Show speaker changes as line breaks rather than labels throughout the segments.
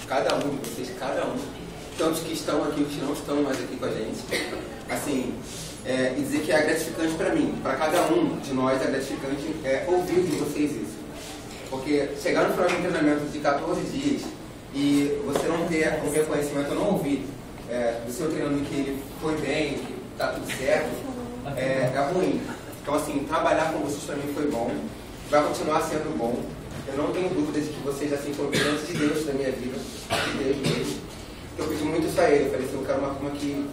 cada um de vocês, cada um, tantos que estão aqui, os que não estão mais aqui com a gente, assim, e dizer que é gratificante para mim, para cada um de nós é gratificante ouvir de vocês isso. Porque chegar no final de um treinamento de 14 dias e você não ter um reconhecimento, não ouvir do seu treinamento que ele foi bem, que está tudo certo, é ruim. Então, assim, trabalhar com vocês para mim foi bom, vai continuar sendo bom. Eu não tenho dúvida de que vocês, assim, foram presentes de Deus na minha vida, de Deus mesmo. Eu pedi muito isso a ele, eu falei assim, eu quero uma turma que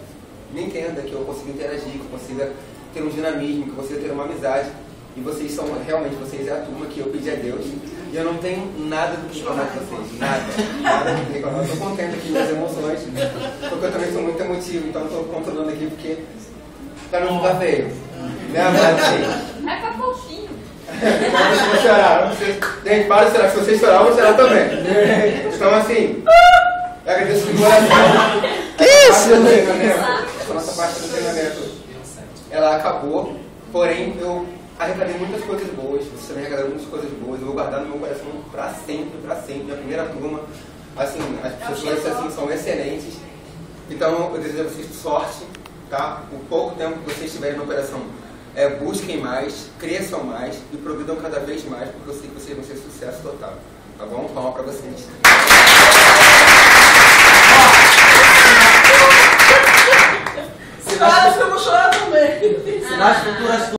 me entenda, que eu consiga interagir, que eu consiga ter um dinamismo, que eu consiga ter uma amizade. E vocês são, realmente, vocês é a turma que eu pedi a Deus. E eu não tenho nada do que reclamar de vocês, nada do que reclamar. Eu estou contente aqui com as emoções, porque eu também sou muito emotivo, então estou controlando aqui porque para não ficar feio. Né, assim.
É pra fofinho.
Eu vou chorar, gente, para de chorar, se vocês chorar, eu vou chorar também. Então, assim, eu agradeço de coração.
Que isso?
Essa nossa parte do treinamento, ela acabou, porém eu arrecadei muitas coisas boas, vocês também arrecadaram muitas coisas boas, eu vou guardar no meu coração pra sempre, pra sempre. Minha primeira turma, assim, as pessoas assim, são excelentes, então eu desejo a vocês sorte, tá? O pouco tempo que vocês tiverem no coração, busquem mais, cresçam mais e progridam cada vez mais, porque eu sei que vocês vão ser sucesso total, tá bom? Palma pra vocês.
Sinais que eu vou chorar também. Sinais futuras.